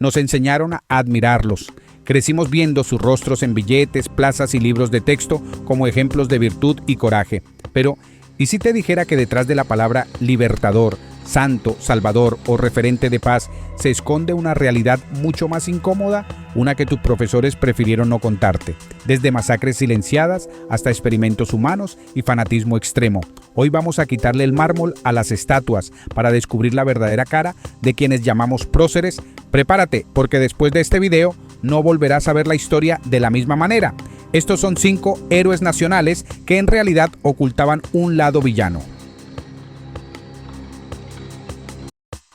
Nos enseñaron a admirarlos. Crecimos viendo sus rostros en billetes, plazas y libros de texto como ejemplos de virtud y coraje. Pero, ¿y si te dijera que detrás de la palabra libertador, santo, salvador o referente de paz se esconde una realidad mucho más incómoda? Una que tus profesores prefirieron no contarte. Desde masacres silenciadas hasta experimentos humanos y fanatismo extremo. Hoy vamos a quitarle el mármol a las estatuas para descubrir la verdadera cara de quienes llamamos próceres. Prepárate, porque después de este video no volverás a ver la historia de la misma manera. Estos son 5 héroes nacionales que en realidad ocultaban un lado villano.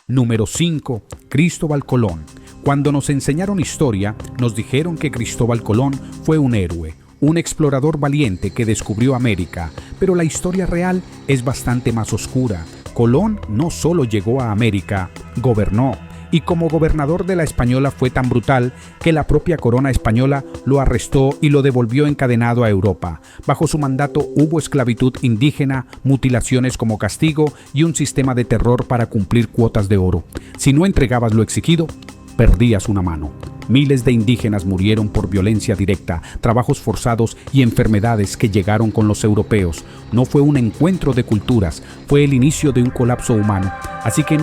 Número 5. Cristóbal Colón. Cuando nos enseñaron historia, nos dijeron que Cristóbal Colón fue un héroe, un explorador valiente que descubrió América, pero la historia real es bastante más oscura. Colón no solo llegó a América, gobernó. Y como gobernador de la Española fue tan brutal que la propia corona española lo arrestó y lo devolvió encadenado a Europa. Bajo su mandato hubo esclavitud indígena, mutilaciones como castigo y un sistema de terror para cumplir cuotas de oro. Si no entregabas lo exigido, perdías una mano. Miles de indígenas murieron por violencia directa, trabajos forzados y enfermedades que llegaron con los europeos. No fue un encuentro de culturas, fue el inicio de un colapso humano. Así que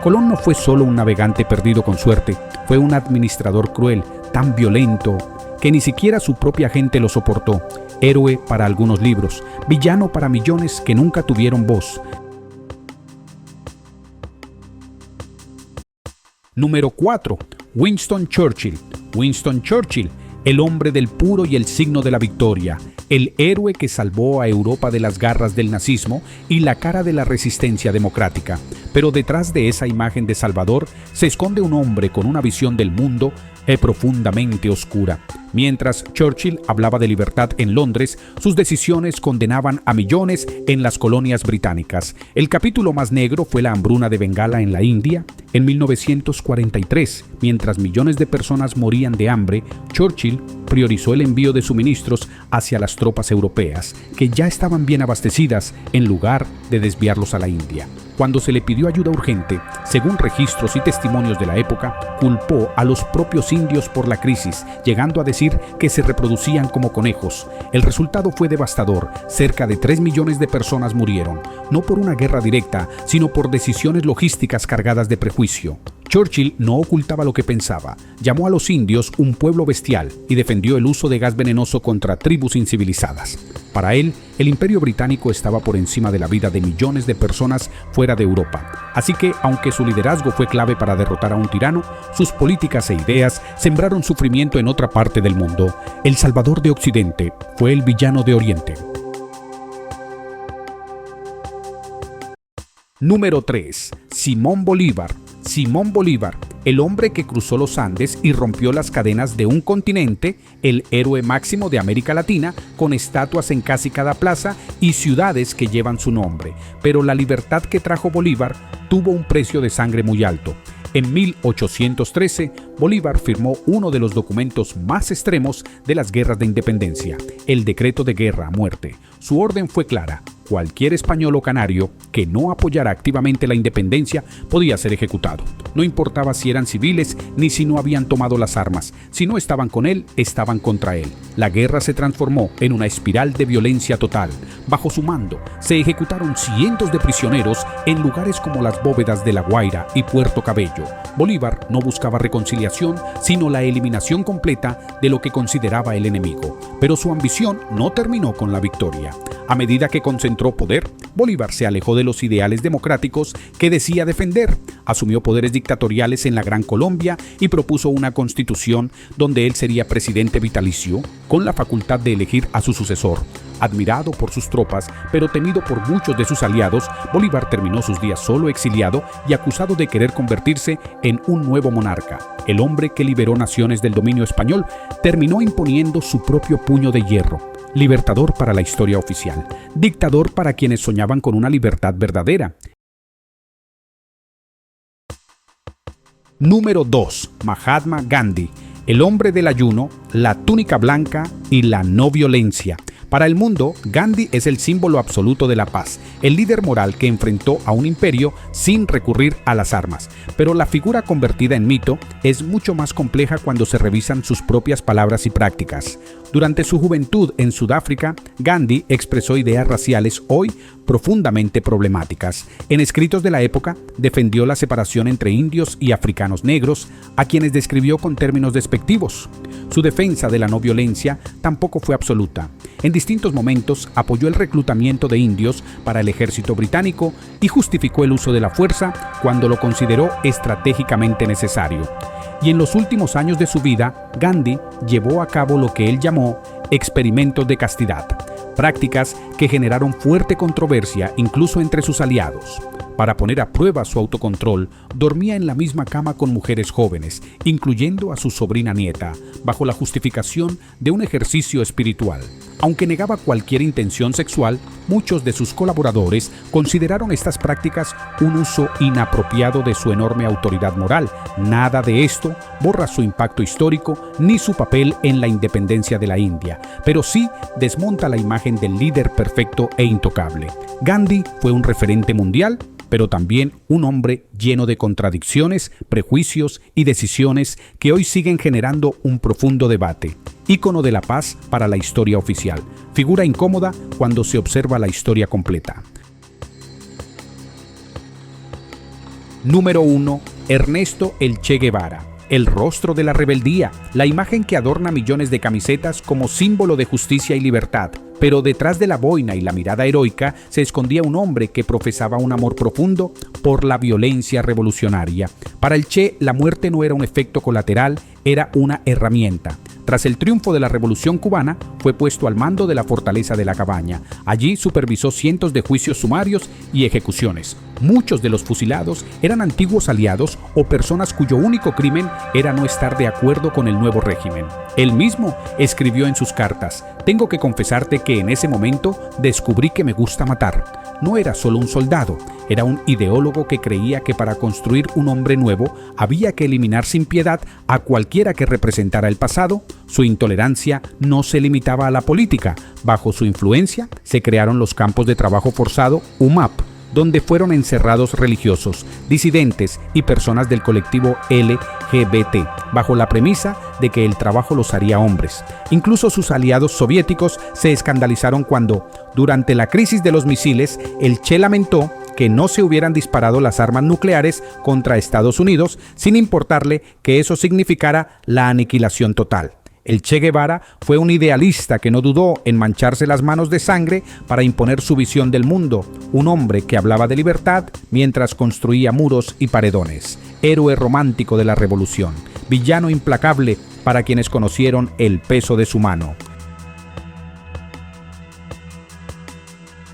Colón no fue solo un navegante perdido con suerte, fue un administrador cruel, tan violento, que ni siquiera su propia gente lo soportó. Héroe para algunos libros, villano para millones que nunca tuvieron voz. Número 4. Winston Churchill. Winston Churchill, el hombre del puro y el signo de la victoria, el héroe que salvó a Europa de las garras del nazismo y la cara de la resistencia democrática. Pero detrás de esa imagen de Salvador se esconde un hombre con una visión del mundo profundamente oscura. Mientras Churchill hablaba de libertad en Londres, sus decisiones condenaban a millones en las colonias británicas. El capítulo más negro fue la hambruna de Bengala en la India. En 1943, mientras millones de personas morían de hambre, Churchill priorizó el envío de suministros hacia las tropas europeas, que ya estaban bien abastecidas, en lugar de desviarlos a la India. Cuando se le pidió ayuda urgente, según registros y testimonios de la época, culpó a los propios indios por la crisis, llegando a decir que se reproducían como conejos. El resultado fue devastador. Cerca de 3 millones de personas murieron, no por una guerra directa, sino por decisiones logísticas cargadas de prejuicio. Churchill no ocultaba lo que pensaba. Llamó a los indios un pueblo bestial y defendió el uso de gas venenoso contra tribus incivilizadas. Para él, el Imperio Británico estaba por encima de la vida de millones de personas fuera de Europa. Así que, aunque su liderazgo fue clave para derrotar a un tirano, sus políticas e ideas sembraron sufrimiento en otra parte del mundo. El Salvador de Occidente fue el villano de Oriente. Número 3. Simón Bolívar. Simón Bolívar, el hombre que cruzó los Andes y rompió las cadenas de un continente, el héroe máximo de América Latina, con estatuas en casi cada plaza y ciudades que llevan su nombre. Pero la libertad que trajo Bolívar tuvo un precio de sangre muy alto. En 1813, Bolívar firmó uno de los documentos más extremos de las guerras de independencia, el Decreto de Guerra a Muerte. Su orden fue clara: cualquier español o canario que no apoyara activamente la independencia podía ser ejecutado. No importaba si eran civiles ni si no habían tomado las armas. Si no estaban con él, estaban contra él. La guerra se transformó en una espiral de violencia total. Bajo su mando, se ejecutaron cientos de prisioneros en lugares como las bóvedas de La Guaira y Puerto Cabello. Bolívar no buscaba reconciliación, sino la eliminación completa de lo que consideraba el enemigo. Pero su ambición no terminó con la victoria. A medida que concentró poder, Bolívar se alejó de los ideales democráticos que decía defender, asumió poderes dictatoriales en la Gran Colombia y propuso una constitución donde él sería presidente vitalicio, con la facultad de elegir a su sucesor. Admirado por sus tropas, pero temido por muchos de sus aliados, Bolívar terminó sus días solo, exiliado y acusado de querer convertirse en un nuevo monarca. El hombre que liberó naciones del dominio español terminó imponiendo su propio puño de hierro. Libertador para la historia oficial, dictador para quienes soñaban con una libertad verdadera. Número 2. Mahatma Gandhi, el hombre del ayuno, la túnica blanca y la no violencia. Para el mundo, Gandhi es el símbolo absoluto de la paz, el líder moral que enfrentó a un imperio sin recurrir a las armas. Pero la figura convertida en mito es mucho más compleja cuando se revisan sus propias palabras y prácticas. Durante su juventud en Sudáfrica, Gandhi expresó ideas raciales hoy profundamente problemáticas. En escritos de la época, defendió la separación entre indios y africanos negros, a quienes describió con términos despectivos. Su defensa de la no violencia tampoco fue absoluta. En distintos momentos apoyó el reclutamiento de indios para el ejército británico y justificó el uso de la fuerza cuando lo consideró estratégicamente necesario. Y en los últimos años de su vida, Gandhi llevó a cabo lo que él llamó experimentos de castidad, prácticas que generaron fuerte controversia incluso entre sus aliados. Para poner a prueba su autocontrol, dormía en la misma cama con mujeres jóvenes, incluyendo a su sobrina nieta, bajo la justificación de un ejercicio espiritual. Aunque negaba cualquier intención sexual, muchos de sus colaboradores consideraron estas prácticas un uso inapropiado de su enorme autoridad moral. Nada de esto borra su impacto histórico ni su papel en la independencia de la India, pero sí desmonta la imagen del líder perfecto e intocable. Gandhi fue un referente mundial, pero también un hombre lleno de contradicciones, prejuicios y decisiones que hoy siguen generando un profundo debate. Ícono de la paz para la historia oficial, figura incómoda cuando se observa la historia completa. Número 1. Ernesto el Che Guevara. El rostro de la rebeldía, la imagen que adorna millones de camisetas como símbolo de justicia y libertad. Pero detrás de la boina y la mirada heroica se escondía un hombre que profesaba un amor profundo por la violencia revolucionaria. Para el Che, la muerte no era un efecto colateral, era una herramienta. Tras el triunfo de la Revolución Cubana, fue puesto al mando de la fortaleza de La Cabaña. Allí supervisó cientos de juicios sumarios y ejecuciones. Muchos de los fusilados eran antiguos aliados o personas cuyo único crimen era no estar de acuerdo con el nuevo régimen. Él mismo escribió en sus cartas: «Tengo que confesarte que en ese momento descubrí que me gusta matar». No era solo un soldado, era un ideólogo que creía que para construir un hombre nuevo había que eliminar sin piedad a cualquiera que representara el pasado. Su intolerancia no se limitaba a la política. Bajo su influencia se crearon los campos de trabajo forzado UMAP, donde fueron encerrados religiosos, disidentes y personas del colectivo LGBT, bajo la premisa de que el trabajo los haría hombres. Incluso sus aliados soviéticos se escandalizaron cuando, durante la crisis de los misiles, el Che lamentó que no se hubieran disparado las armas nucleares contra Estados Unidos, sin importarle que eso significara la aniquilación total. El Che Guevara fue un idealista que no dudó en mancharse las manos de sangre para imponer su visión del mundo, un hombre que hablaba de libertad mientras construía muros y paredones, héroe romántico de la revolución, villano implacable para quienes conocieron el peso de su mano.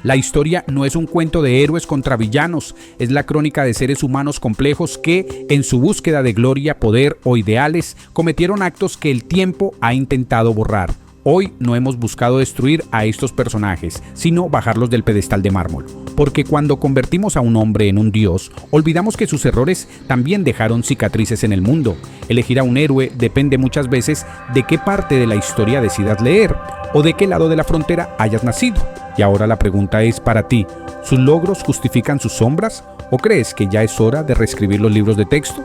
La historia no es un cuento de héroes contra villanos, es la crónica de seres humanos complejos que, en su búsqueda de gloria, poder o ideales, cometieron actos que el tiempo ha intentado borrar. Hoy no hemos buscado destruir a estos personajes, sino bajarlos del pedestal de mármol. Porque cuando convertimos a un hombre en un dios, olvidamos que sus errores también dejaron cicatrices en el mundo. Elegir a un héroe depende muchas veces de qué parte de la historia decidas leer o de qué lado de la frontera hayas nacido. Y ahora la pregunta es para ti: ¿sus logros justifican sus sombras? ¿O crees que ya es hora de reescribir los libros de texto?